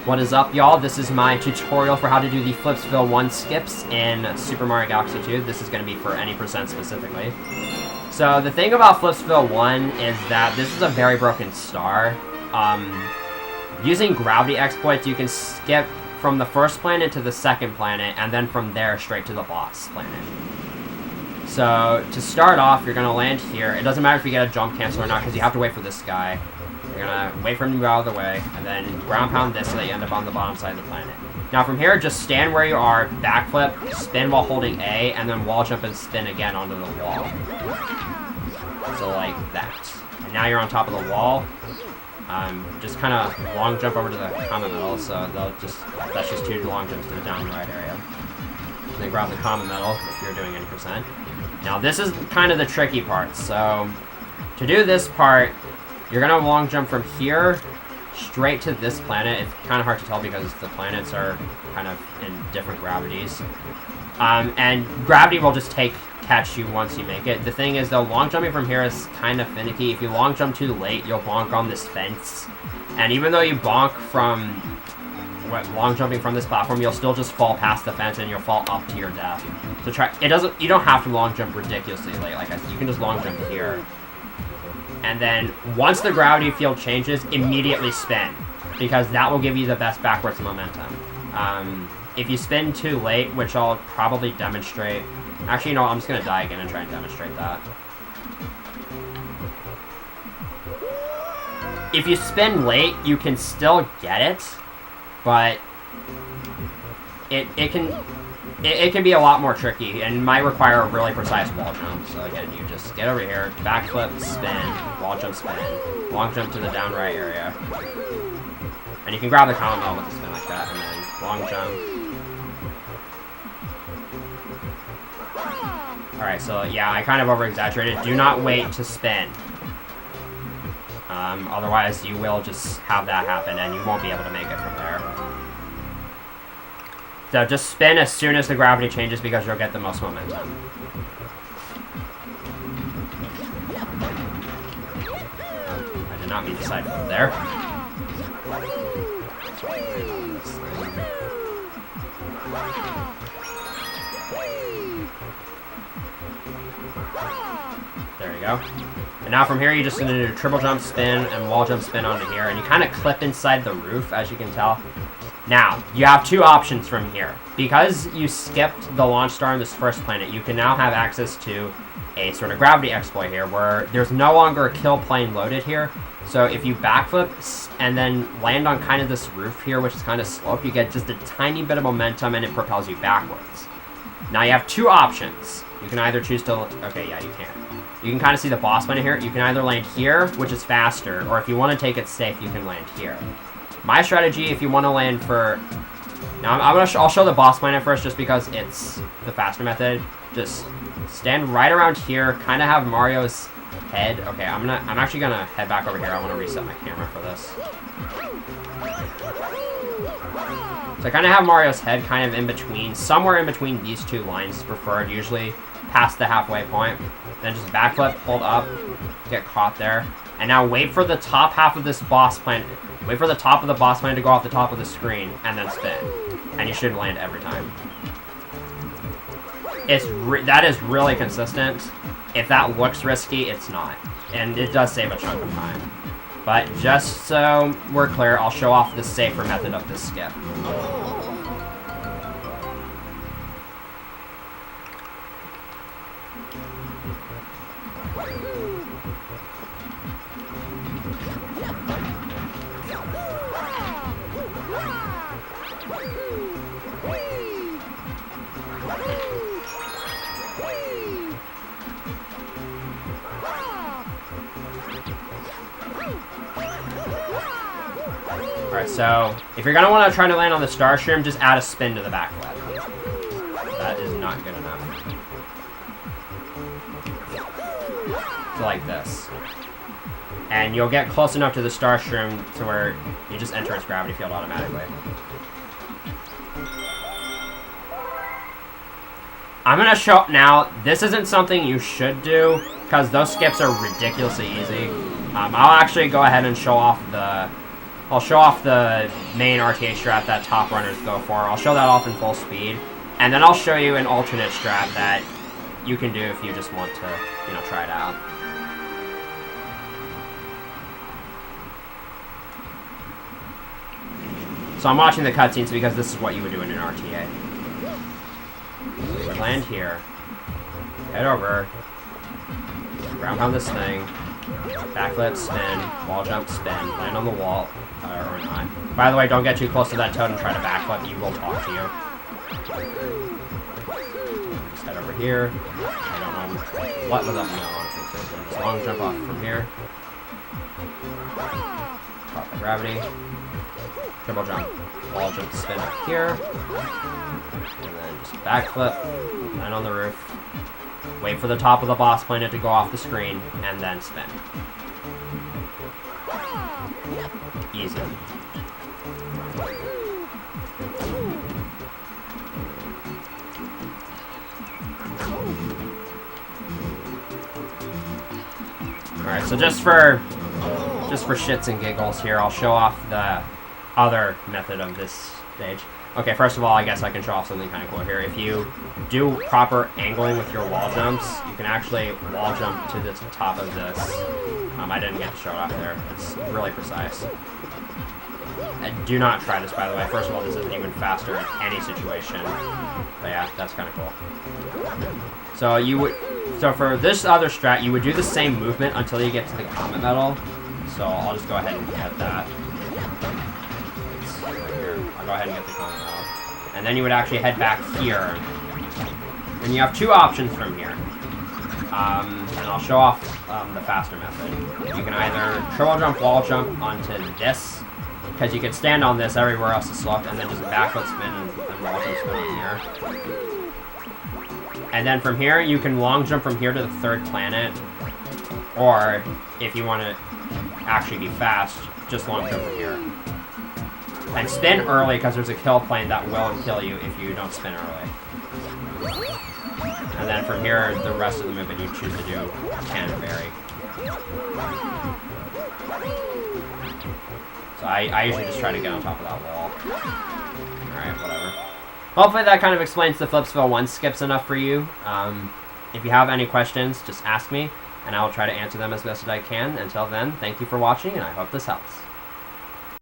What is up, y'all? This is my tutorial for how to do the Flipsville 1 skips in Super Mario Galaxy 2. This is going to be for any percent specifically. So the thing about Flipsville 1 is that this is a very broken star. Using gravity exploits, you can skip from the first planet to the second planet, and then from there straight to the boss planet. So to start off, you're going to land here. It doesn't matter if you get a jump cancel or not, because you have to wait for this guy. You're going to wait for him to go out of the way, and then ground pound this so that you end up on the bottom side of the planet. Now from here, just stand where you are, backflip, spin while holding A, and then wall jump and spin again onto the wall. So like that. And now you're on top of the wall. Just kind of long jump over to the common medal, so that's just 2 long jumps to the down right area. And then grab the common medal if you're doing any percent. Now this is kind of the tricky part, so to do this part, you're going to long jump from here straight to this planet. It's kind of hard to tell because the planets are kind of in different gravities. And gravity will just catch you once you make it. The thing is, though, long jumping from here is kind of finicky. If you long jump too late, you'll bonk on this fence. And even though you bonk from long jumping from this platform, you'll still just fall past the fence and you'll fall up to your death. So you don't have to long jump ridiculously late. You can just long jump here. And then once the gravity field changes, immediately spin, because that will give you the best backwards momentum. If you spin too late, which I'll probably demonstrate. Actually, no, I'm just going to die again and try and demonstrate that. If you spin late, you can still get it, but it can be a lot more tricky and might require a really precise wall jump. So again, you just get over here, backflip, spin, wall jump, spin, long jump to the down right area. And you can grab the common medal with a spin like that, and then long jump. Alright, so yeah, I kind of over-exaggerated. Do not wait to spin. Otherwise, you will just have that happen, and you won't be able to make it from there. So just spin as soon as the gravity changes, because you'll get the most momentum. I did not mean to side flip there. There we go. And now from here, you just going to do triple jump, spin, and wall jump, spin onto here. And you kind of clip inside the roof, as you can tell. Now, you have 2 options from here. Because you skipped the launch star in this first planet, you can now have access to a sort of gravity exploit here, where there's no longer a kill plane loaded here. So if you backflip and then land on kind of this roof here, which is kind of sloped, you get just a tiny bit of momentum and it propels you backwards. Now you have 2 options. You can either choose to... Okay, yeah, you can. You can kind of see the boss planet here. You can either land here, which is faster, or if you want to take it safe, you can land here. My strategy, if you want to land for... Now, I'll show the boss planet first, just because it's the faster method. Just stand right around here, kind of have Mario's head. Okay, I'm actually gonna head back over here. I want to reset my camera for this. So I kind of have Mario's head kind of in between, somewhere in between these 2 lines, preferred, usually past the halfway point. Then just backflip, hold up, get caught there. And now wait for the top half of this boss planet. Wait for the top of the boss planet to go off the top of the screen, and then spin. And you should land every time. That is really consistent. If that looks risky, it's not. And it does save a chunk of time. But just so we're clear, I'll show off the safer method of this skip. Alright, so if you're going to want to try to land on the star shroom, just add a spin to the backflip. That is not good enough. So like this. And you'll get close enough to the star shroom to where you just enter its gravity field automatically. I'm going to show now, this isn't something you should do, because those skips are ridiculously easy. I'll actually go ahead and show off the I'll show off the main RTA strat that top runners go for. I'll show that off in full speed. And then I'll show you an alternate strat that you can do if you just want to, you know, try it out. So I'm watching the cutscenes because this is what you would do in an RTA. So you would land here, head over, ground pound this thing, backflip, spin, wall jump, spin, land on the wall, or not. By the way, don't get too close to that toad and try to backflip, he will talk to you. Just head over here, I don't know what was up in that long jump, just long jump off from here. Caught the gravity. Triple jump, wall jump, spin up here, and then just backflip, land on the roof, wait for the top of the boss planet to go off the screen, and then spin. Easy. Alright, so just for shits and giggles here, I'll show off the other method of this stage. Okay, first of all, I guess I can show off something kind of cool here. If you do proper angling with your wall jumps, you can actually wall jump to the top of this. I didn't get to show it off there. It's really precise. And do not try this, by the way. First of all, this isn't even faster in any situation. But yeah, that's kind of cool. So for this other strat, you would do the same movement until you get to the Comet Medal. So I'll just go ahead and get that. I'll go ahead and get the Comet Medal. And then you would actually head back here. And you have two options from here. And I'll show off the faster method. You can either triple jump, wall jump onto this, because you can stand on this everywhere else is slope, and then just backflip spin and wall jump spin on here. And then from here, you can long jump from here to the third planet, or if you want to actually be fast, just long jump from here. And spin early, because there's a kill plane that will kill you if you don't spin early. And then from here, the rest of the movement you choose to do can vary. So I usually just try to get on top of that wall. Alright, whatever. Hopefully that kind of explains the Flipsville 1 skips enough for you. If you have any questions, just ask me, and I will try to answer them as best as I can. Until then, thank you for watching, and I hope this helps.